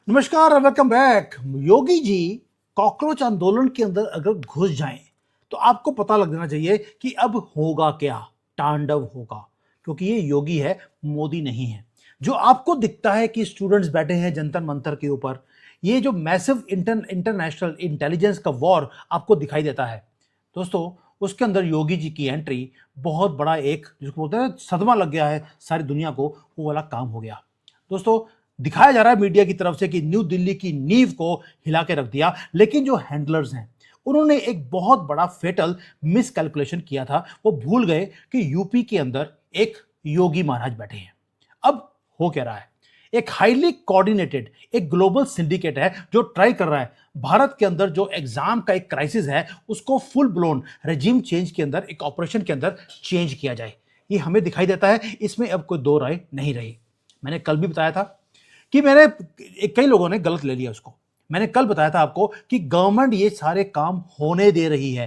नमस्कार और welcome back. Yogi ji cockroach आंदोलन के अंदर अगर घुस जाएं तो आपको पता लग जाना चाहिए कि अब होगा क्या, तांडव होगा। क्योंकि ये योगी है, मोदी नहीं है। जो आपको दिखता है कि स्टूडेंट्स बैठे हैं जंतर मंतर के ऊपर, ये जो मैसिव इंटरनेशनल इंटेलिजेंस का वॉर आपको दिखाई देता है दोस्तों, उसके अंदर योगी जी की एंट्री बहुत बड़ा एक जिसको बोलते हैं सदमा लग गया है सारी दुनिया को, वो वाला काम हो गया दोस्तों। दिखाया जा रहा है मीडिया की तरफ से कि न्यू दिल्ली की नींव को हिला के रख दिया, लेकिन जो हैंडलर्स हैं उन्होंने एक बहुत बड़ा फेटल मिस कैलकुलेशन किया था। वो भूल गए कि यूपी के अंदर एक योगी महाराज बैठे हैं। अब हो क्या रहा है, एक हाईली कोऑर्डिनेटेड एक ग्लोबल सिंडिकेट है जो ट्राई कर रहा है भारत के अंदर जो एग्जाम का एक क्राइसिस है उसको फुल ब्लोन रेजिम चेंज के अंदर, एक ऑपरेशन के अंदर चेंज किया जाए। ये हमें दिखाई देता है, इसमें अब कोई दो राय नहीं रही। मैंने कल भी बताया था कि कई लोगों ने गलत ले लिया उसको। मैंने कल बताया था आपको कि गवर्नमेंट ये सारे काम होने दे रही है,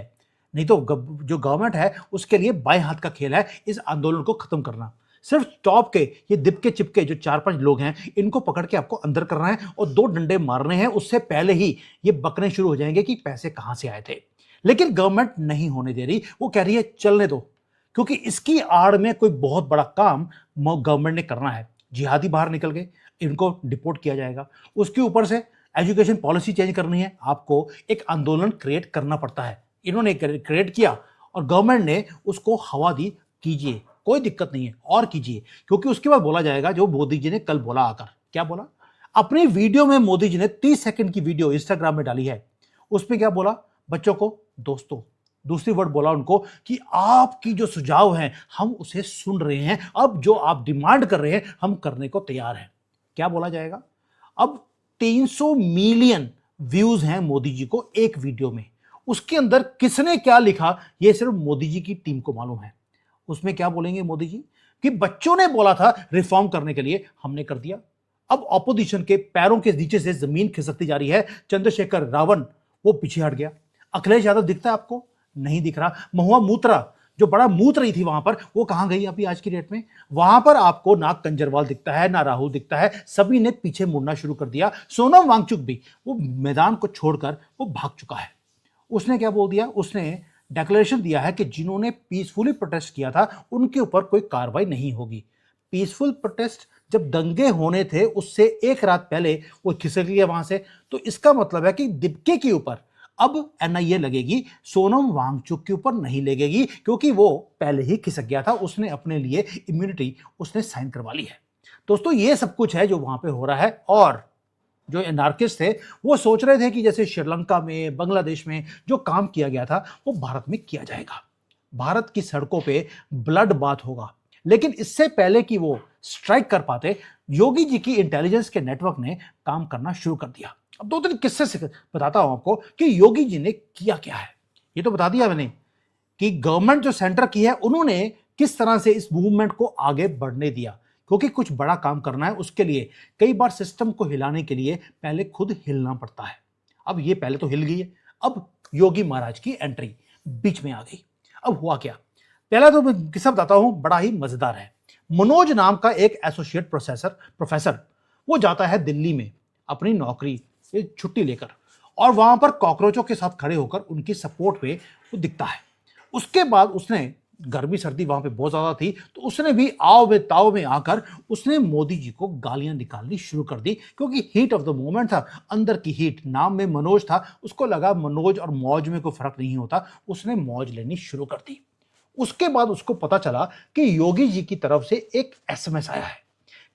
नहीं तो जो गवर्नमेंट है उसके लिए बाएं हाथ का खेल है इस आंदोलन को खत्म करना। सिर्फ टॉप के ये दिपके चिपके जो 4-5 लोग हैं इनको पकड़ के आपको अंदर करना है और 2 डंडे मारने हैं, उससे पहले ही ये बकने शुरू हो जाएंगे कि पैसे कहां से आए थे। लेकिन गवर्नमेंट नहीं होने दे रही, वो कह रही है चलने दो, क्योंकि इसकी आड़ में कोई बहुत बड़ा काम गवर्नमेंट ने करना है। जिहादी बाहर निकल गए, इनको डिपोर्ट किया जाएगा। उसके ऊपर से एजुकेशन पॉलिसी चेंज करनी है, आपको एक आंदोलन क्रिएट करना पड़ता है। इन्होंने क्रिएट किया और गवर्नमेंट ने उसको हवा दी, कीजिए कोई दिक्कत नहीं है और कीजिए। क्योंकि उसके बाद बोला जाएगा जो मोदी जी ने कल बोला, आकर क्या बोला अपनी वीडियो में। मोदी जी ने 30 सेकंड की वीडियो इंस्टाग्राम में डाली है, उसमें क्या बोला, बच्चों को दोस्तों, दूसरी वर्ड बोला उनको कि आपकी जो सुझाव हैं हम उसे सुन रहे हैं, अब जो आप डिमांड कर रहे हैं हम करने को तैयार हैं। क्या बोला जाएगा, अब 300 मिलियन व्यूज हैं मोदी जी को एक वीडियो में। उसके अंदर किसने क्या लिखा ये सिर्फ मोदी जी की टीम को मालूम है। उसमें क्या बोलेंगे मोदी जी कि बच्चों ने बोला था रिफॉर्म करने के लिए, हमने कर दिया। अब ऑपोजिशन के पैरों के नीचे से जमीन खिसकती जा रही है। चंद्रशेखर रावण वो पीछे हट गया। अखिलेश यादव दिखता है आपको, नहीं दिख रहा। महुआ मूत्रा जो बड़ा मूत रही थी वहां पर, वो कहां गई अभी आज की डेट में। वहां पर आपको ना कंजरवाल दिखता है ना राहुल दिखता है, सभी ने पीछे मुड़ना शुरू कर दिया। सोनम वांगचुक भी वो मैदान को छोड़कर वो भाग चुका है। उसने क्या बोल दिया, उसने डिक्लेरेशन दिया है कि जिन्होंने पीसफुली प्रोटेस्ट किया था उनके ऊपर कोई कार्रवाई नहीं होगी। पीसफुल प्रोटेस्ट जब दंगे होने थे उससे एक रात पहले वो खिसक लिया वहां से, तो इसका मतलब है कि दिपके के ऊपर अब एनआईए लगेगी, सोनम वांगचुक के ऊपर नहीं लगेगी, क्योंकि वो पहले ही खिसक गया था, उसने अपने लिए इम्यूनिटी उसने साइन करवा ली है। दोस्तों ये सब कुछ है जो वहां पे हो रहा है। और जो एनार्किस्ट थे वो सोच रहे थे कि जैसे श्रीलंका में, बांग्लादेश में जो काम किया गया था वो भारत में किया जाएगा, भारत की सड़कों पे ब्लड बाथ होगा। लेकिन इससे पहले कि वो स्ट्राइक कर पाते, योगी जी की इंटेलिजेंस के नेटवर्क ने काम करना शुरू कर दिया। अब 2-3 किस्से से बताता हूं आपको कि योगी जी ने किया क्या है। ये तो बता दिया मैंने कि गवर्नमेंट जो सेंटर की है उन्होंने किस तरह से इस मूवमेंट को आगे बढ़ने दिया, क्योंकि कुछ बड़ा काम करना है उसके लिए कई बार सिस्टम को हिलाने के लिए पहले खुद हिलना पड़ता है। अब ये पहले तो हिल गई है, अब योगी महाराज की एंट्री बीच में आ गई। अब हुआ क्या, पहला तो मैं किस्सा बताता हूं, बड़ा ही मजेदार है। मनोज नाम का एक एसोसिएट प्रोफेसर वो जाता है दिल्ली में अपनी नौकरी से छुट्टी लेकर, और वहां पर कॉकरोचों के साथ खड़े होकर उनकी सपोर्ट पे वो दिखता है। उसके बाद उसने, गर्मी सर्दी वहां पे बहुत ज्यादा थी, तो उसने भी आओ में ताव में आकर उसने मोदी जी को गालियां निकालनी शुरू कर दी, क्योंकि हीट ऑफ द मोमेंट था, अंदर की हीट। नाम में मनोज था, उसको लगा मनोज और मौज में कोई फर्क नहीं होता, उसने मौज लेनी शुरू कर दी। उसके बाद उसको पता चला कि योगी जी की तरफ से एक एसएमएस आया है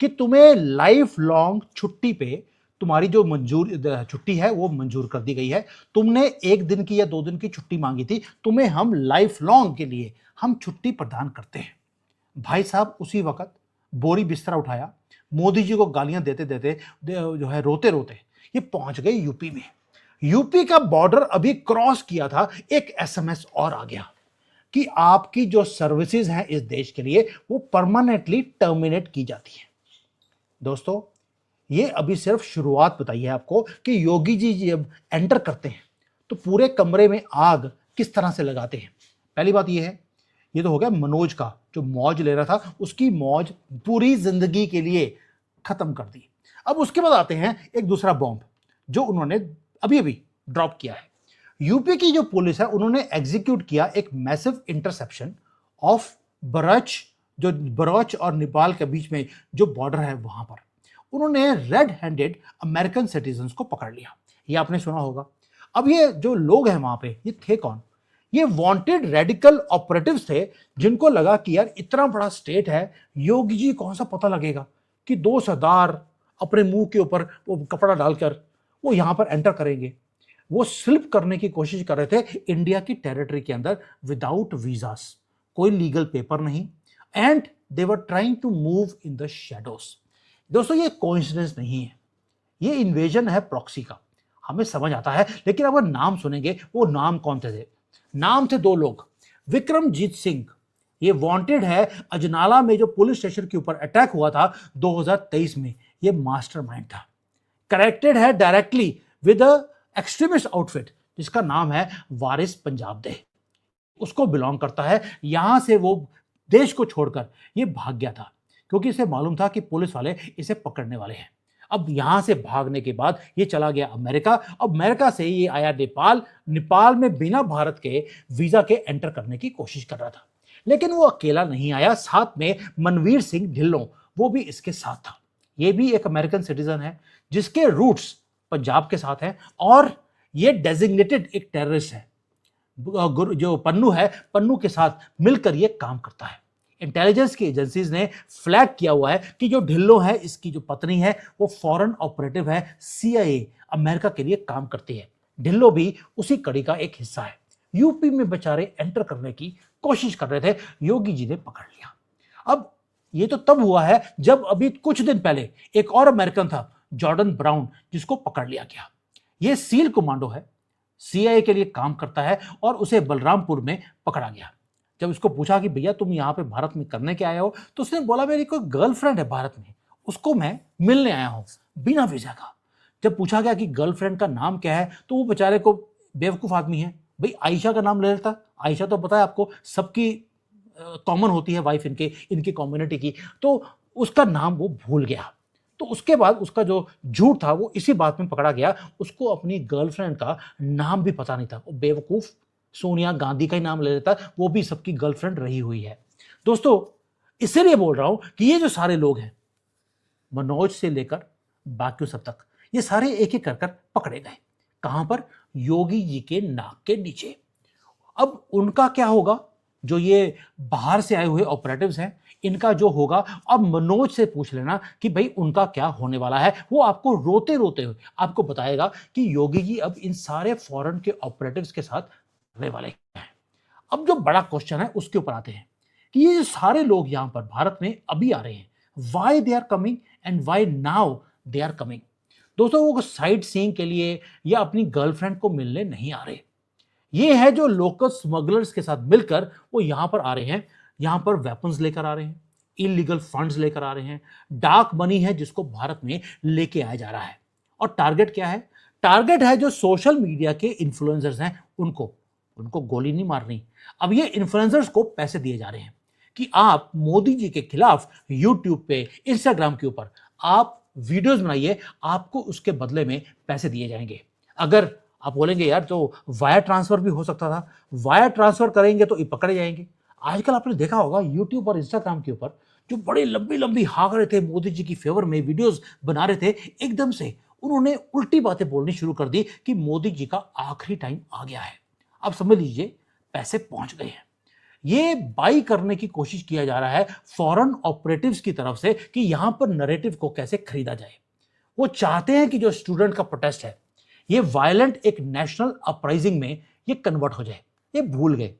कि तुम्हें लाइफ लॉन्ग छुट्टी पे, तुम्हारी जो मंजूर छुट्टी है वो मंजूर कर दी गई है। तुमने 1 दिन की या 2 दिन की छुट्टी मांगी थी, तुम्हें हम लाइफ लॉन्ग के लिए हम छुट्टी प्रदान करते हैं। भाई साहब उसी वक्त बोरी बिस्तरा उठाया, मोदी जी को गालियां देते देते जो है रोते रोते ये पहुंच गए यूपी में। यूपी का बॉर्डर अभी क्रॉस किया था, एक एसएमएस और आ गया कि आपकी जो सर्विसेज हैं इस देश के लिए वो परमानेंटली टर्मिनेट की जाती है। दोस्तों ये अभी सिर्फ शुरुआत बताई है आपको कि योगी जी जब एंटर करते हैं तो पूरे कमरे में आग किस तरह से लगाते हैं। पहली बात ये है, ये तो हो गया मनोज का जो मौज ले रहा था, उसकी मौज पूरी जिंदगी के लिए खत्म कर दी। अब उसके बाद आते हैं एक दूसरा बॉम्ब जो उन्होंने अभी अभी ड्रॉप किया है। यूपी की जो पुलिस है उन्होंने एग्जीक्यूट किया एक मैसिव इंटरसेप्शन ऑफ बरच, जो बरौच और नेपाल के बीच में जो बॉर्डर है वहां पर उन्होंने रेड हैंडेड अमेरिकन सिटीजन्स को पकड़ लिया। ये आपने सुना होगा। अब ये जो लोग हैं वहां पे ये थे कौन? ये वांटेड रेडिकल ऑपरेटिव्स थे जिनको लगा कि यार इतना बड़ा स्टेट है, योगी जी कौन सा पता लगेगा कि दो सरदार अपने मुंह के ऊपर वो कपड़ा डालकर वो यहां पर एंटर करेंगे। वो स्लिप करने की कोशिश कर रहे थे इंडिया की टेरिटरी के अंदर विदाउट वीजास, कोई लीगल पेपर नहीं, and they were trying to move in the shadows. दोस्तों ये कोइंसिडेंस नहीं है, ये इन्वेजन है प्रॉक्सी का, हमें समझ आता है। लेकिन अगर नाम सुनेंगे, वो नाम कौन थे? नाम थे दो लोग। विक्रमजीत सिंह, ये वांटेड है अजनाला में जो पुलिस स्टेशन के ऊपर अटैक हुआ था 2023 में, ये मास्टरमाइंड था। कनेक्टेड है डायरेक्टली विद एक्सट्रीमिस्ट आउटफिट जिसका नाम है वारिस पंजाब दे, उसको बिलोंग करता है। यहां से वो देश को छोड़कर ये भाग गया था क्योंकि इसे मालूम था कि पुलिस वाले इसे पकड़ने वाले हैं। अब यहां से भागने के बाद ये चला गया अमेरिका। अब अमेरिका से ये आया नेपाल। नेपाल में बिना भारत के वीजा के एंटर करने की कोशिश कर रहा था, लेकिन वो अकेला नहीं आया, साथ में मनवीर सिंह ढिल्लों वो भी इसके साथ था। ये भी एक अमेरिकन सिटीजन है जिसके रूट्स पंजाब के साथ हैं और ये डेजिग्नेटेड एक टेररिस्ट है। जो पन्नू है, पन्नू के साथ मिलकर ये काम करता है। इंटेलिजेंस की एजेंसीज ने फ्लैग किया हुआ है कि जो ढिल्लों है, इसकी जो पत्नी है, वो फॉरेन ऑपरेटिव है, सीआईए अमेरिका के लिए काम करती है। ढिल्लों भी उसी कड़ी का एक हिस्सा है। यूपी में बेचारे एंटर करने की कोशिश कर रहे थे, योगी जी ने पकड़ लिया। अब ये तो तब हुआ है जब अभी कुछ दिन पहले एक और अमेरिकन था, जॉर्डन ब्राउन, जिसको पकड़ लिया गया। ये सील कमांडो है, सीआईए के लिए काम करता है और उसे बलरामपुर में पकड़ा गया। जब उसको पूछा कि भैया तुम यहाँ पे भारत में करने के आए हो, तो उसने बोला मेरी कोई गर्लफ्रेंड है भारत में, उसको मैं मिलने आया हूँ बिना वीजा का। जब पूछा गया कि गर्लफ्रेंड का नाम क्या है, तो वो बेचारे को, बेवकूफ आदमी है भाई, आयशा का नाम ले लेता। आयशा तो पता है आपको, सबकी कॉमन होती है वाइफ इनकी कम्युनिटी की, तो उसका नाम वो भूल गया। तो उसके बाद उसका जो झूठ था वो इसी बात में पकड़ा गया, उसको अपनी गर्लफ्रेंड का नाम भी पता नहीं था। वो बेवकूफ सोनिया गांधी का ही नाम ले लेता, वो भी सबकी गर्लफ्रेंड रही हुई है। दोस्तों इसीलिए बोल रहा हूं कि ये जो सारे लोग हैं, मनोज से लेकर बाकी सब तक, ये सारे एक एक कर पकड़े गए। कहां पर? योगी जी के नाक के नीचे। अब उनका क्या होगा? जो ये बाहर से आए हुए ऑपरेटिव्स हैं, इनका जो होगा, अब मनोज से पूछ लेना कि भाई उनका क्या होने वाला है। वो आपको रोते रोते हुए आपको बताएगा कि योगी जी अब इन सारे फॉरेन के ऑपरेटिव्स के साथ रहने वाले हैं। अब जो बड़ा क्वेश्चन है उसके ऊपर आते हैं कि ये जो सारे लोग यहां पर भारत में अभी आ रहे हैं, why they are coming and why now they are coming. दोस्तों वो साइट सीइंग के लिए या अपनी गर्लफ्रेंड को मिलने नहीं आ रहे। ये है जो लोकल स्मगलर्स के साथ मिलकर वो यहां पर आ रहे हैं। यहां पर वेपन्स लेकर आ रहे हैं, इलीगल फंड्स लेकर आ रहे हैं, डार्क मनी है जिसको भारत में लेके आया जा रहा है। और टारगेट क्या है? टारगेट है जो सोशल मीडिया के इन्फ्लुएंसर्स हैं, उनको गोली नहीं मारनी। अब ये इन्फ्लुएंसर्स को पैसे दिए जा रहे हैं कि आप मोदी जी के खिलाफ यूट्यूब पे, इंस्टाग्राम के ऊपर आप वीडियोस बनाइए, आपको उसके बदले में पैसे दिए जाएंगे। अगर आप बोलेंगे यार तो वायर ट्रांसफर भी हो सकता था, वायर ट्रांसफर करेंगे तो ये पकड़े जाएंगे। आजकल आपने देखा होगा यूट्यूब और इंस्टाग्राम के ऊपर जो बड़े लंबी लंबी हाँक रहे थे, मोदी जी की फेवर में वीडियोस बना रहे थे, एकदम से उन्होंने उल्टी बातें बोलनी शुरू कर दी कि मोदी जी का आखिरी टाइम आ गया है। अब समझ लीजिए पैसे पहुंच गए हैं। ये बाई करने की कोशिश किया जा रहा है फॉरेन ऑपरेटिव्स की तरफ से कि यहां पर नैरेटिव को कैसे खरीदा जाए। वो चाहते हैं कि जो स्टूडेंट का प्रोटेस्ट है ये वायलेंट एक नेशनल अपराइजिंग में ये कन्वर्ट हो जाए। ये भूल गए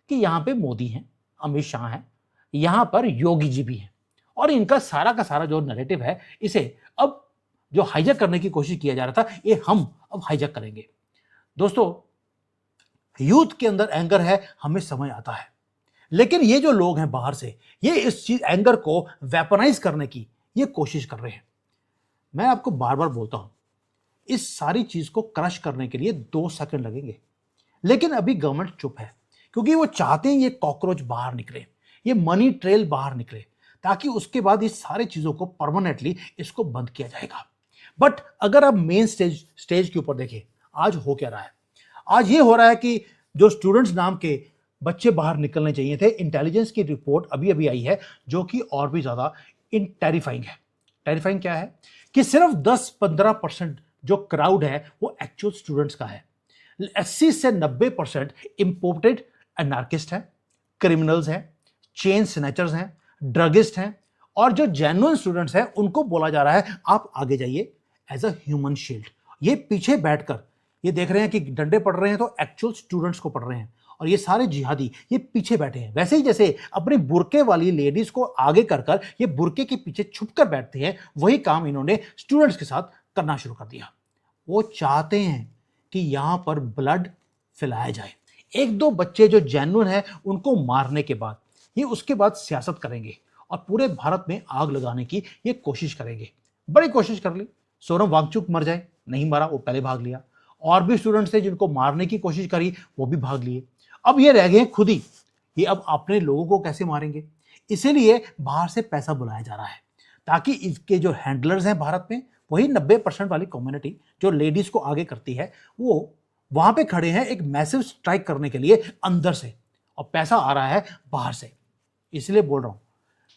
कि यहां पे मोदी हैं, अमित शाह हैं, यहां पर योगी जी भी हैं, और इनका सारा का सारा जो नैरेटिव है इसे अब जो हाईजैक करने की कोशिश किया जा रहा था, ये हम अब हाईजैक करेंगे। दोस्तों यूथ के अंदर एंगर है, हमें समझ आता है, लेकिन ये जो लोग हैं बाहर से, ये इस चीज एंगर को वेपनाइज करने की ये कोशिश कर रहे हैं। मैं आपको बार बार बोलता हूं, इस सारी चीज को क्रश करने के लिए 2 सेकंड लगेंगे, लेकिन अभी गवर्नमेंट चुप है क्योंकि वो चाहते हैं ये कॉकरोच बाहर निकले, ये मनी ट्रेल बाहर निकले, ताकि उसके बाद इस सारी चीजों को परमानेंटली इसको बंद किया जाएगा। बट अगर आप मेन स्टेज के ऊपर देखें, आज हो क्या रहा है? आज ये हो रहा है कि जो स्टूडेंट्स नाम के बच्चे बाहर निकलने चाहिए थे, इंटेलिजेंस की रिपोर्ट अभी अभी आई है जो कि और भी ज्यादा टेरिफाइंग है। टेरिफाइंग क्या है कि सिर्फ 10-15% जो क्राउड है वो एक्चुअल स्टूडेंट्स का है। 80 से 90% इंपोर्टेड अनार्किस्ट हैं, क्रिमिनल्स हैं, चेन स्नैचर्स हैं, ड्रगिस्ट हैं, और जो जेन्युइन स्टूडेंट्स हैं उनको बोला जा रहा है आप आगे जाइए एज अ ह्यूमन शील्ड। ये पीछे बैठकर ये देख रहे हैं कि डंडे पड़ रहे हैं तो एक्चुअल स्टूडेंट्स को पड़ रहे हैं, और ये सारे जिहादी ये पीछे बैठे हैं। वैसे ही जैसे अपनी बुरके वाली लेडीज को आगे कर कर ये बुरके के पीछे छुप कर बैठते हैं, वही काम इन्होंने स्टूडेंट्स के साथ करना शुरू कर दिया। वो चाहते हैं कि यहां पर ब्लड फैलाया जाए। एक दो बच्चे जो जेन्युइन है उनको मारने के बाद ये उसके बाद सियासत करेंगे और पूरे भारत में आग लगाने की ये कोशिश करेंगे। बड़ी कोशिश कर ली, सोनम वांगचुक मर जाए, नहीं मरा, वो पहले भाग लिया। और भी स्टूडेंट्स थे जिनको मारने की कोशिश करी, वो भी भाग लिए। अब ये रह गए खुद ही, ये अब अपने लोगों को कैसे मारेंगे? इसीलिए बाहर से पैसा बुलाया जा रहा है ताकि इसके जो हैंडलर्स हैं भारत में, वही 90% वाली कम्युनिटी जो लेडीज को आगे करती है, वो वहां पे खड़े हैं एक मैसिव स्ट्राइक करने के लिए अंदर से, और पैसा आ रहा है बाहर से। इसलिए बोल रहा हूं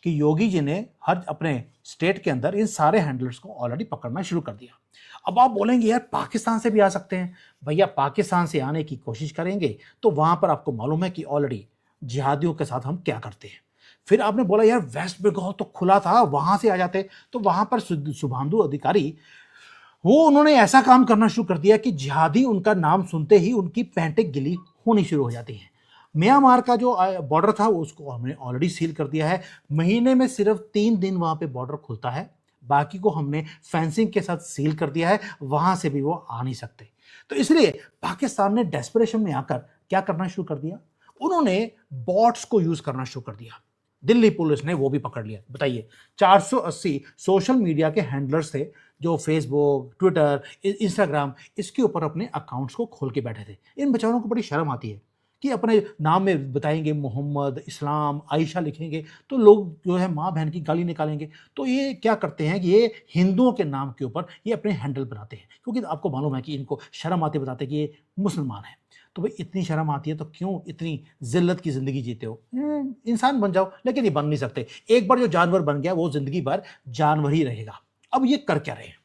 कि योगी जी ने हर अपने स्टेट के अंदर इन सारे हैंडलर्स को ऑलरेडी पकड़ना शुरू कर दिया। अब आप बोलेंगे यार पाकिस्तान से भी आ सकते हैं। भैया पाकिस्तान से आने की कोशिश करेंगे तो वहां पर आपको मालूम है कि ऑलरेडी जिहादियों के साथ हम क्या करते हैं। फिर आपने बोला यार वेस्ट बंगाल तो खुला था, वहां से आ जाते, तो वहां पर शुभांशु अधिकारी वो उन्होंने ऐसा काम करना शुरू कर दिया कि जिहादी उनका नाम सुनते ही उनकी पैंटें गिली होनी शुरू हो जाती हैं। म्यांमार का जो बॉर्डर था उसको हमने ऑलरेडी सील कर दिया है। महीने में सिर्फ 3 दिन वहां पे बॉर्डर खुलता है, बाकी को हमने फेंसिंग के साथ सील कर दिया है, वहां से भी वो आ नहीं सकते। तो इसलिए पाकिस्तान ने डेस्परेशन में आकर क्या करना शुरू कर दिया, उन्होंने बॉट्स को यूज करना शुरू कर दिया। दिल्ली पुलिस ने वो भी पकड़ लिया। बताइए 480 सोशल मीडिया के हैंडलर्स थे जो फेसबुक, ट्विटर, इंस्टाग्राम इसके ऊपर अपने अकाउंट्स को खोल के बैठे थे। इन बेचारों को बड़ी शर्म आती है कि अपने नाम में बताएंगे मोहम्मद, इस्लाम, आयशा लिखेंगे तो लोग जो है माँ बहन की गाली निकालेंगे। तो ये क्या करते हैं कि ये हिंदुओं के नाम के ऊपर ये अपने हैंडल बनाते हैं, क्योंकि आपको मालूम है कि इनको शर्म आती बताते हैं कि ये मुसलमान है। तो भाई इतनी शर्म आती है तो क्यों इतनी जिल्लत की जिंदगी जीते हो? इंसान बन जाओ, लेकिन ये बन नहीं सकते। एक बार जो जानवर बन गया वो जिंदगी भर जानवर ही रहेगा। अब ये कर क्या रहे हैं,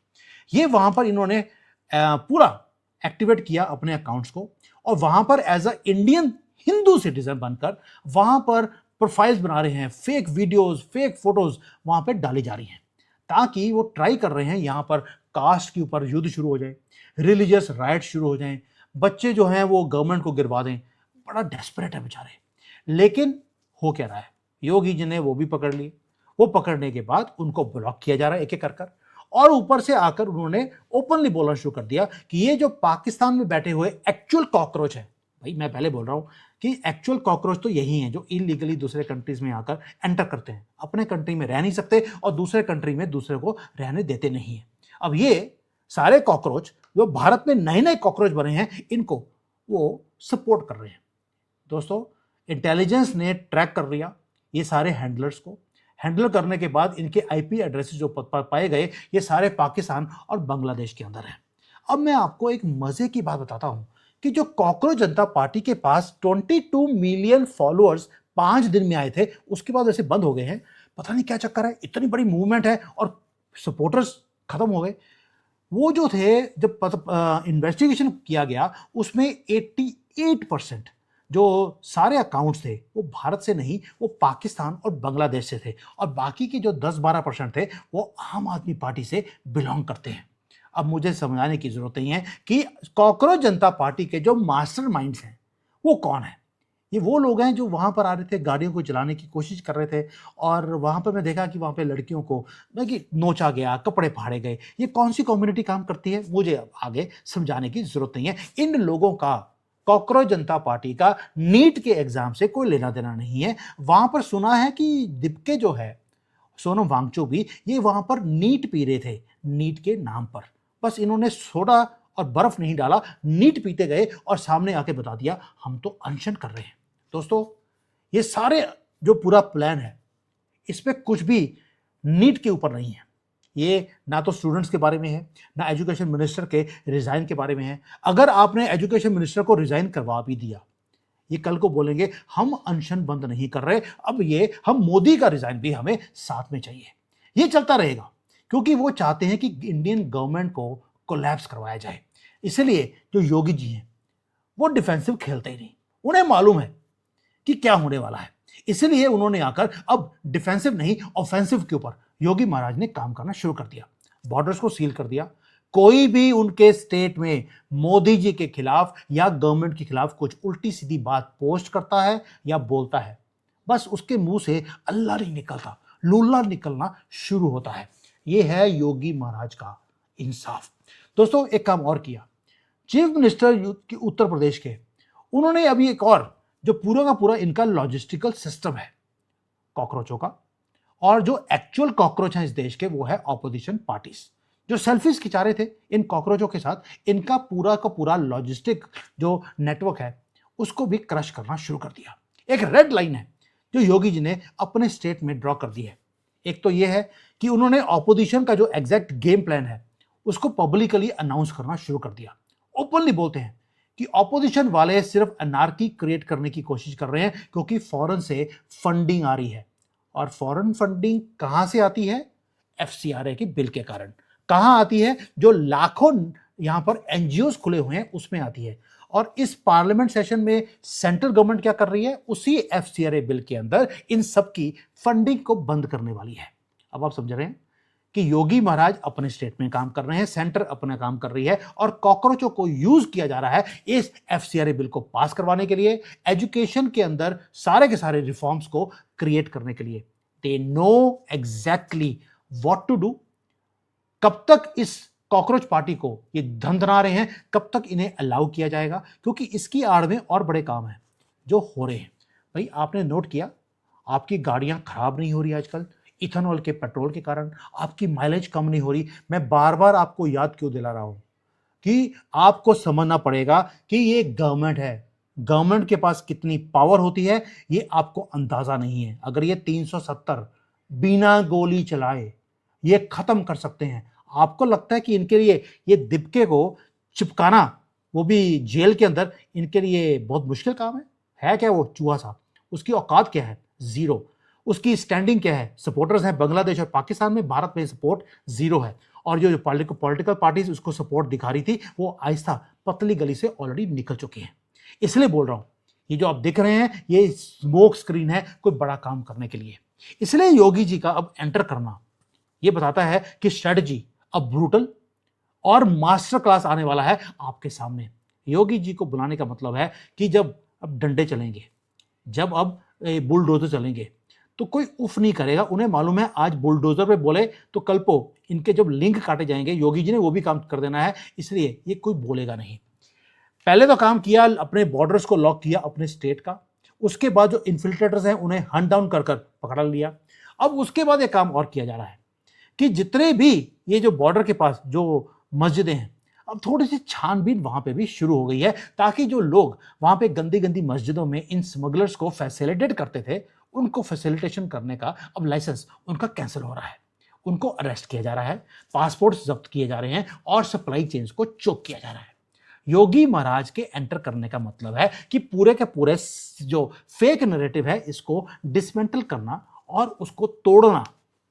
ये वहां पर इन्होंने पूरा एक्टिवेट किया अपने अकाउंट्स को, और वहां पर as a Indian Hindu citizen बनकर वहां पर प्रोफाइल्स बना रहे हैं, फेक वीडियोस, फेक फोटोज वहां पर डाली जा रही हैं, ताकि वो ट्राई कर रहे हैं यहां पर कास्ट के ऊपर युद्ध शुरू हो जाए, रिलीजियस राइट शुरू हो जाए, बच्चे जो हैं वो गवर्नमेंट को गिरवा दें। बड़ा डेस्परेट है बेचारे। लेकिन हो क्या रहा है, योगी जी ने वो भी पकड़ लिए। वो पकड़ने के बाद उनको ब्लॉक किया जा रहा है एक एक कर, और ऊपर से आकर उन्होंने ओपनली बोलना शुरू कर दिया कि ये जो पाकिस्तान में बैठे हुए एक्चुअल कॉकरोच है, भाई मैं पहले बोल रहा हूं कि एक्चुअल कॉकरोच तो यही है जो इलीगली दूसरे कंट्रीज में आकर एंटर करते हैं, अपने कंट्री में रह नहीं सकते और दूसरे कंट्री में दूसरे को रहने देते नहीं है। अब ये सारे कॉकरोच जो भारत में नए नए कॉकरोच बने हैं, इनको वो सपोर्ट कर रहे हैं। दोस्तों इंटेलिजेंस ने ट्रैक कर लिया ये सारे हैंडलर्स को। हैंडल करने के बाद इनके आईपी एड्रेसेस जो पाए गए ये सारे पाकिस्तान और बांग्लादेश के अंदर हैं। अब मैं आपको एक मजे की बात बताता हूं कि जो कॉकरोच जनता पार्टी के पास 22 मिलियन फॉलोअर्स 5 दिन में आए थे, उसके बाद ऐसे बंद हो गए हैं। पता नहीं क्या चक्कर है, इतनी बड़ी मूवमेंट है और सपोर्टर्स खत्म हो गए। वो जो थे जब इन्वेस्टिगेशन किया गया उसमें 88% जो सारे अकाउंट्स थे वो भारत से नहीं, वो पाकिस्तान और बांग्लादेश से थे, और बाकी के जो 10-12% थे वो आम आदमी पार्टी से बिलोंग करते हैं। अब मुझे समझाने की जरूरत नहीं है कि कॉकरोच जनता पार्टी के जो मास्टरमाइंड्स हैं वो कौन है। ये वो लोग हैं जो वहां पर आ रहे थे, गाड़ियों को जलाने की कोशिश कर रहे थे, और वहां पर मैं देखा कि वहां पे लड़कियों को नोचा गया, कपड़े फाड़े गए। ये कौन सी कम्युनिटी काम करती है मुझे अब आगे समझाने की जरूरत नहीं है। इन लोगों का कॉकरोच जनता पार्टी का नीट के एग्जाम से कोई लेना देना नहीं है। वहां पर सुना है कि दीपके जो है, सोनम वांगचुक भी, ये वहां पर नीट पी रहे थे, नीट के नाम पर। बस इन्होंने सोडा और बर्फ नहीं डाला, नीट पीते गए और सामने आके बता दिया हम तो अनशन कर रहे हैं। दोस्तों ये सारे जो पूरा प्लान है इस पे कुछ भी नीट के ऊपर नहीं है। ये ना तो स्टूडेंट्स के बारे में है, ना एजुकेशन मिनिस्टर के रिजाइन के बारे में है। अगर आपने एजुकेशन मिनिस्टर को रिजाइन करवा भी दिया, ये कल को बोलेंगे हम अनशन बंद नहीं कर रहे, अब ये हम मोदी का रिजाइन भी हमें साथ में चाहिए। ये चलता रहेगा क्योंकि वो चाहते हैं कि इंडियन गवर्नमेंट को कोलैप्स करवाया जाए। इसलिए जो योगी जी हैं वो डिफेंसिव खेलते ही नहीं, उन्हें मालूम है कि क्या होने वाला है। इसलिए उन्होंने आकर अब डिफेंसिव नहीं ऑफेंसिव के ऊपर योगी महाराज ने काम करना शुरू कर दिया। बॉर्डर्स को सील कर दिया। कोई भी उनके स्टेट में मोदी जी के खिलाफ या गवर्नमेंट के खिलाफ कुछ उल्टी सीधी बात पोस्ट करता है या बोलता है, बस उसके मुंह से अल्लाह नहीं निकलता, लूल्ला निकलना शुरू होता है। यह है योगी महाराज का इंसाफ। दोस्तों एक काम और किया चीफ मिनिस्टर उत्तर प्रदेश के, उन्होंने अभी एक और जो पूरा का पूरा इनका लॉजिस्टिकल सिस्टम है कॉकरोचों का, और जो एक्चुअल कॉकरोच हैं इस देश के वो है ऑपोजिशन पार्टीज, जो सेल्फीज खिंचा रहे थे इन कॉकरोचों के साथ। इनका पूरा का पूरा लॉजिस्टिक जो नेटवर्क है उसको भी क्रश करना शुरू कर दिया। एक रेड लाइन है जो योगी जी ने अपने स्टेट में ड्रॉ कर दी है। एक तो यह है कि उन्होंने ऑपोजिशन का जो एग्जैक्ट गेम प्लान है उसको पब्लिकली अनाउंस करना शुरू कर दिया। ओपनली बोलते हैं कि ऑपोजिशन वाले सिर्फ अनार्की क्रिएट करने की कोशिश कर रहे हैं क्योंकि फॉरेन से फंडिंग आ रही है। और फॉरेन फंडिंग कहां से आती है? एफसीआरए के बिल के कारण। कहां आती है? जो लाखों यहां पर एनजीओस खुले हुए हैं उसमें आती है। और इस पार्लियामेंट सेशन में सेंट्रल गवर्नमेंट क्या कर रही है? उसी एफसीआरए बिल के अंदर इन सब की फंडिंग को बंद करने वाली है। अब आप समझ रहे हैं कि योगी महाराज अपने स्टेट में काम कर रहे हैं, सेंटर अपना काम कर रही है, और कॉकरोचों को यूज किया जा रहा है इस एफसीआरए बिल को पास करवाने के लिए, एजुकेशन के अंदर सारे के सारे रिफॉर्म्स को क्रिएट करने के लिए। They know exactly what to do. कब तक इस कॉकरोच पार्टी को ये धंधना रहे हैं, कब तक इन्हें अलाउ किया जाएगा, क्योंकि इसकी आड़ में और बड़े काम हैं जो हो रहे हैं। भाई आपने नोट किया आपकी गाड़ियां खराब नहीं हो रही आजकल इथेनॉल के पेट्रोल के कारण, आपकी माइलेज कम नहीं हो रही। मैं बार बार आपको याद क्यों दिला रहा हूं कि आपको समझना पड़ेगा कि ये गवर्नमेंट है, गवर्नमेंट के पास कितनी पावर होती है ये आपको अंदाजा नहीं है। अगर ये 370 बिना गोली चलाए ये खत्म कर सकते हैं, आपको लगता है कि इनके लिए ये दिपके को चिपकाना, वो भी जेल के अंदर, इनके लिए बहुत मुश्किल काम है क्या? वो चूहा सा, उसकी औकात क्या है? जीरो। उसकी स्टैंडिंग क्या है? सपोर्टर्स हैं बांग्लादेश और पाकिस्तान में, भारत में सपोर्ट जीरो है। और जो पॉलिटिकल पार्टीज उसको सपोर्ट दिखा रही थी वो आहिस्ता पतली गली से ऑलरेडी निकल चुकी हैं। इसलिए बोल रहा हूं ये जो आप देख रहे हैं ये स्मोक स्क्रीन है कोई बड़ा काम करने के लिए। इसलिए योगी जी का अब एंटर करना ये बताता है कि स्ट्रेटजी अब ब्रूटल और मास्टर क्लास आने वाला है आपके सामने। योगी जी को बुलाने का मतलब है कि जब अब डंडे चलेंगे, जब अब बुलडोजर चलेंगे तो कोई उफ नहीं करेगा। उन्हें मालूम है आज बुलडोजर पे बोले तो कल को इनके जब लिंक काटे जाएंगे, योगी जी ने वो भी काम कर देना है, इसलिए ये कोई बोलेगा नहीं। पहले तो काम किया अपने बॉर्डर्स को लॉक किया अपने स्टेट का, उसके बाद जो इन्फिल्ट्रेटर्स हैं उन्हें हंट डाउन कर कर पकड़ लिया। अब उसके बाद एक काम और किया जा रहा है कि जितने भी ये जो बॉर्डर के पास जो मस्जिदें हैं अब थोड़ी सी छानबीन वहां पे भी शुरू हो गई है, ताकि जो लोग वहां पे गंदी गंदी मस्जिदों में इन स्मगलर्स को फैसिलिटेट करते थे उनको फैसिलिटेशन करने का अब लाइसेंस उनका कैंसिल हो रहा है, उनको अरेस्ट किया जा रहा है, पासपोर्ट जब्त किए जा रहे हैं और सप्लाई चेन्स को चोक किया जा रहा है। योगी महाराज के एंटर करने का मतलब है कि पूरे के पूरे जो फेक नैरेटिव है इसको डिसमेंटल करना और उसको तोड़ना,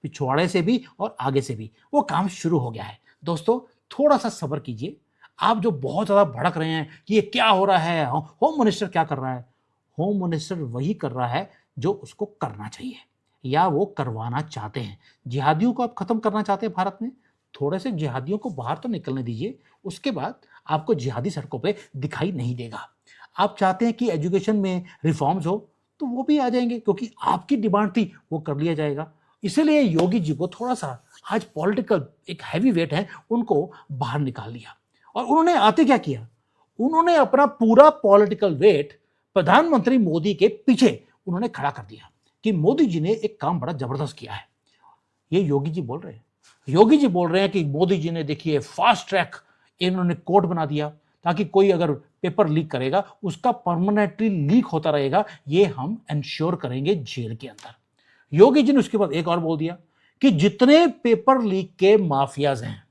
पिछवाड़े से भी और आगे से भी, वो काम शुरू हो गया है। दोस्तों थोड़ा सा सब्र कीजिए। आप जो बहुत ज्यादा भड़क रहे हैं कि ये क्या हो रहा है, होम मिनिस्टर क्या कर रहा है, होम मिनिस्टर वही कर रहा है जो उसको करना चाहिए या वो करवाना चाहते हैं। जिहादियों को आप खत्म करना चाहते हैं भारत में, थोड़े से जिहादियों को बाहर तो निकलने दीजिए, उसके बाद आपको जिहादी सड़कों पे दिखाई नहीं देगा। आप चाहते हैं कि एजुकेशन में रिफॉर्म्स हो तो वो भी आ जाएंगे, क्योंकि आपकी डिमांड थी वो कर लिया जाएगा। इसीलिए योगी जी को थोड़ा सा आज पॉलिटिकल एक हैवी वेट है उनको बाहर निकाल लिया। और उन्होंने आते क्या किया, उन्होंने अपना पूरा पॉलिटिकल वेट प्रधानमंत्री मोदी के पीछे उन्होंने खड़ा कर दिया कि मोदी जी ने एक काम बड़ा जबरदस्त किया है। ये योगी जी बोल रहे हैं, योगी जी बोल रहे हैं कि मोदी जी ने देखिए फास्ट ट्रैक इन्होंने कोर्ट बना दिया ताकि कोई अगर पेपर लीक करेगा उसका परमानेंटली लीक होता रहेगा, ये हम इंश्योर करेंगे जेल के अंदर। योगी जी ने उसके बाद एक और बोल दिया कि जितने पेपर लीक के माफियाज हैं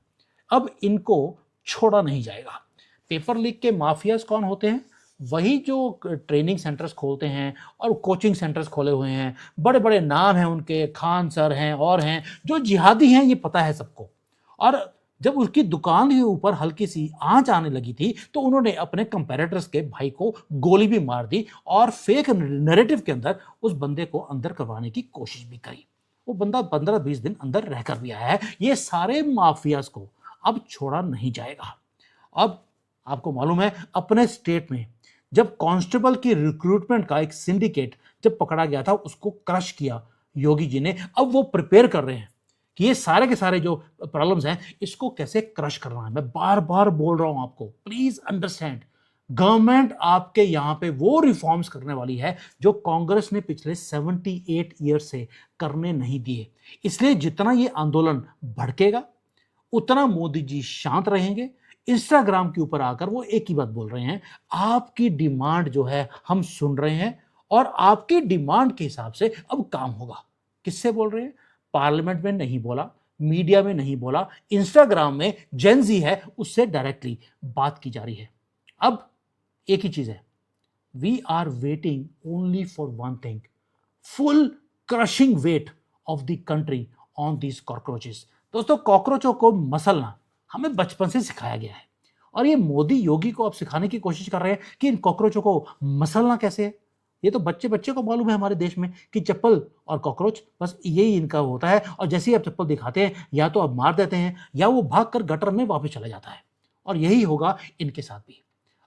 अब इनको छोड़ा नहीं जाएगा। पेपर लीक के माफियाज कौन होते हैं? वही जो ट्रेनिंग सेंटर्स खोलते हैं और कोचिंग सेंटर्स खोले हुए हैं, बड़े बड़े नाम हैं उनके, खान सर हैं और हैं, जो जिहादी हैं ये पता है सबको। और जब उसकी दुकान के ऊपर हल्की सी आंच आने लगी थी तो उन्होंने अपने कंपेरेटर्स के भाई को गोली भी मार दी और फेक नैरेटिव के अंदर उस बंदे को अंदर करवाने की कोशिश भी करी। वो बंदा 15-20 दिन अंदर रहकर भी आया है। ये सारे माफियाज को अब छोड़ा नहीं जाएगा। अब आपको मालूम है अपने स्टेट में जब कांस्टेबल की रिक्रूटमेंट का एक सिंडिकेट जब पकड़ा गया था उसको क्रश किया योगी जी ने। अब वो प्रिपेयर कर रहे हैं कि ये सारे के सारे जो प्रॉब्लम्स हैं इसको कैसे क्रश करना है। मैं बार बार बोल रहा हूं आपको, प्लीज अंडरस्टैंड, गवर्नमेंट आपके यहां पे वो रिफॉर्म्स करने वाली है जो कांग्रेस ने पिछले 78 ईयर से करने नहीं दिए। इसलिए जितना ये आंदोलन भड़केगा उतना मोदी जी शांत रहेंगे। इंस्टाग्राम के ऊपर आकर वो एक ही बात बोल रहे हैं, आपकी डिमांड जो है हम सुन रहे हैं और आपकी डिमांड के हिसाब से अब काम होगा। किससे बोल रहे हैं? पार्लियामेंट में नहीं बोला, मीडिया में नहीं बोला, इंस्टाग्राम में जेनजी है उससे डायरेक्टली बात की जा रही है। अब एक ही चीज है, we are waiting only for one thing, full crushing weight of the country on these cockroaches. दोस्तों कॉकरोचों को मसलना हमें बचपन से सिखाया गया है और ये मोदी योगी को अब सिखाने की कोशिश कर रहे हैं कि इन कॉकरोचों को मसलना कैसे है। ये तो बच्चे बच्चे को मालूम है हमारे देश में कि चप्पल और कॉकरोच बस यही इनका होता है और जैसे ही आप चप्पल दिखाते हैं या तो अब मार देते हैं या वो भाग कर गटर में वापस चला जाता है और यही होगा इनके साथ भी।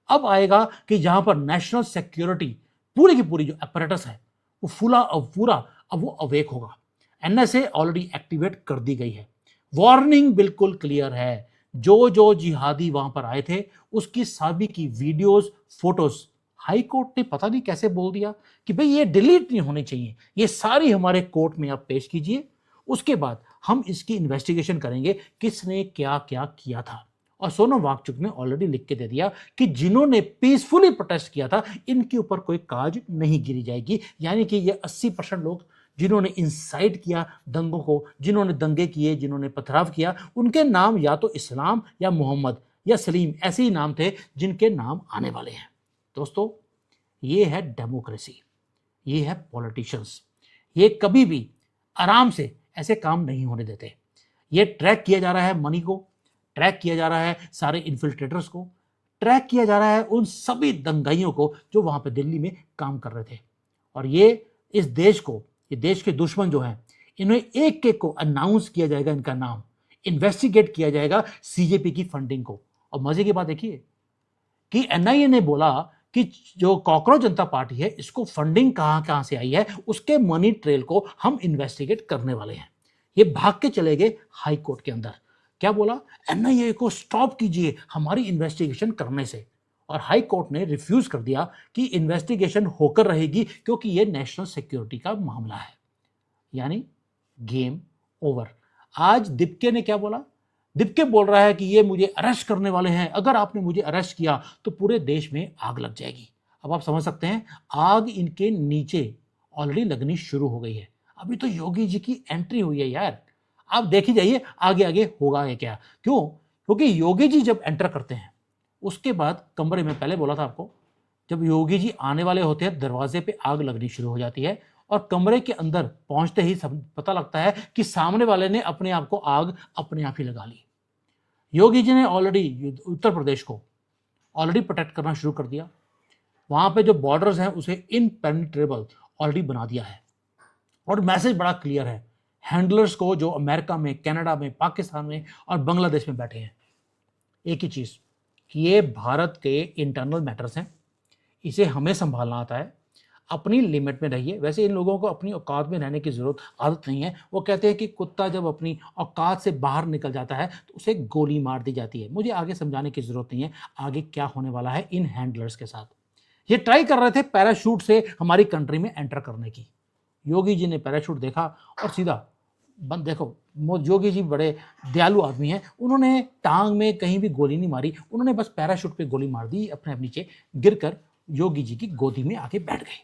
अब आएगा कि जहां पर नेशनल सिक्योरिटी पूरी की पूरी जो अपैरेटस है वो पूरा अब वो अवेक होगा। एनएसए ऑलरेडी एक्टिवेट कर दी गई है। वार्निंग बिल्कुल क्लियर है, जो जो जिहादी वहां पर आए थे उसकी सभी की वीडियोस फोटोज हाई कोर्ट ने पता नहीं कैसे बोल दिया कि भाई ये डिलीट नहीं होनी चाहिए, ये सारी हमारे कोर्ट में आप पेश कीजिए, उसके बाद हम इसकी इन्वेस्टिगेशन करेंगे किसने क्या क्या किया था। और सोनम वांगचुक ने ऑलरेडी लिख के दे दिया कि जिन्होंने पीसफुली प्रोटेस्ट किया था इनके ऊपर कोई काज नहीं गिरी जाएगी। यानी कि ये 80% लोग जिन्होंने इंसाइट किया दंगों को, जिन्होंने दंगे किए, जिन्होंने पथराव किया, उनके नाम या तो इस्लाम या मोहम्मद या सलीम ऐसे ही नाम थे जिनके नाम आने वाले हैं। दोस्तों ये है डेमोक्रेसी, ये है पॉलिटिशियंस, ये कभी भी आराम से ऐसे काम नहीं होने देते। ये ट्रैक किया जा रहा है मनी को, ट्रैक किया जा रहा है सारे इन्फिल्ट्रेटर्स को, ट्रैक किया जा रहा है उन सभी दंगाइयों को जो वहां पे दिल्ली में काम कर रहे थे। और ये इस देश को, ये देश के दुश्मन जो हैं, इन्हें एक एक को अनाउंस किया जाएगा, इनका नाम इन्वेस्टिगेट किया जाएगा सीजेपी की फंडिंग को। और मजे की बात देखिए कि एनआईए ने बोला कि जो कॉकरोच जनता पार्टी है इसको फंडिंग कहां कहां से आई है उसके मनी ट्रेल को हम इन्वेस्टिगेट करने वाले हैं। ये भाग के चले गए हाई कोर्ट के अंदर। क्या बोला? एनआईए को स्टॉप कीजिए हमारी इन्वेस्टिगेशन करने से। और हाई कोर्ट ने रिफ्यूज कर दिया कि इन्वेस्टिगेशन होकर रहेगी क्योंकि ये नेशनल सिक्योरिटी का मामला है। यानी गेम ओवर। आज दीपके ने क्या बोला? दीपके बोल रहा है कि ये मुझे अरेस्ट करने वाले हैं, अगर आपने मुझे अरेस्ट किया तो पूरे देश में आग लग जाएगी। अब आप समझ सकते हैं आग इनके नीचे ऑलरेडी लगनी शुरू हो गई है। अभी तो योगी जी की एंट्री हुई है यार, आप देखी जाइए आगे आगे होगा ये क्या। क्यों? क्योंकि योगी जी जब एंटर करते हैं उसके बाद कमरे में, पहले बोला था आपको, जब योगी जी आने वाले होते हैं दरवाजे पे आग लगनी शुरू हो जाती है और कमरे के अंदर पहुंचते ही सब पता लगता है कि सामने वाले ने अपने आप को आग अपने आप ही लगा ली। योगी जी ने ऑलरेडी उत्तर प्रदेश को ऑलरेडी प्रोटेक्ट करना शुरू कर दिया। वहां पे जो बॉर्डर्स हैं उसे इनपेनिट्रेबल ऑलरेडी बना दिया है। और मैसेज बड़ा क्लियर है हैंडलर्स को जो अमेरिका में, कनाडा में, पाकिस्तान में और बांग्लादेश में बैठे हैं, एक ही चीज कि ये भारत के इंटरनल मैटर्स हैं, इसे हमें संभालना आता है, अपनी लिमिट में रहिए। वैसे इन लोगों को अपनी औकात में रहने की जरूरत आदत नहीं है। वो कहते हैं कि कुत्ता जब अपनी औकात से बाहर निकल जाता है तो उसे गोली मार दी जाती है। मुझे आगे समझाने की जरूरत नहीं है आगे क्या होने वाला है इन हैंडलर्स के साथ। ये ट्राई कर रहे थे पैराशूट से हमारी कंट्री में एंटर करने की। योगी जी ने पैराशूट देखा और सीधा बंद। देखो योगी जी बड़े दयालु आदमी हैं, उन्होंने टांग में कहीं भी गोली नहीं मारी, उन्होंने बस पैराशूट पे गोली मार दी, अपने नीचे गिरकर योगी जी की गोदी में आके बैठ गए।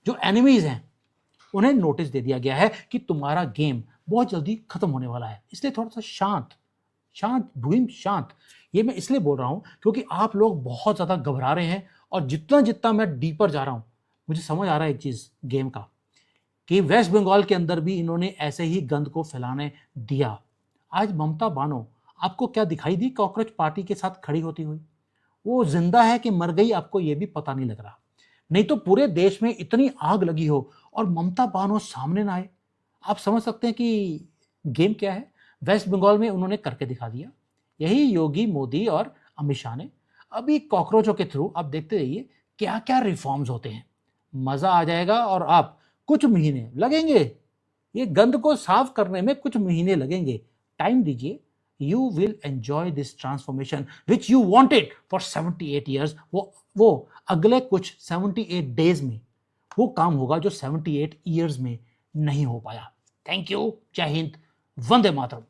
जो एनिमीज हैं उन्हें नोटिस दे दिया गया है कि तुम्हारा गेम बहुत जल्दी खत्म होने वाला है, इसलिए थोड़ा सा शांत शांत भूम शांत। ये मैं इसलिए बोल रहा हूं क्योंकि आप लोग बहुत ज्यादा घबरा रहे हैं, और जितना जितना मैं डीपर जा रहा हूं मुझे समझ आ रहा है एक चीज गेम का, कि वेस्ट बंगाल के अंदर भी इन्होंने ऐसे ही गंद को फैलाने दिया। आज ममता बानो आपको क्या दिखाई दी कॉकरोच पार्टी के साथ खड़ी होती हुई? वो जिंदा है कि मर गई आपको ये भी पता नहीं लग रहा। नहीं तो पूरे देश में इतनी आग लगी हो और ममता बानो सामने ना आए। आप समझ सकते हैं कि गेम क्या है। वेस्ट बंगाल में उन्होंने करके दिखा दिया। यही योगी, मोदी और अमित शाह ने। अभी कॉकरोचों के थ्रू आप देखते रहिए क्या क्या रिफॉर्म्स होते हैं। मजा आ जाएगा, और आप कुछ महीने लगेंगे, ये गंद को साफ करने में कुछ महीने लगेंगे, टाइम दीजिए। You will enjoy this transformation which you wanted for 78 years. वो अगले कुछ 78 डेज में वो काम होगा जो 78 ईयर्स में नहीं हो पाया। Thank you. जय हिंद। वंदे मातरम।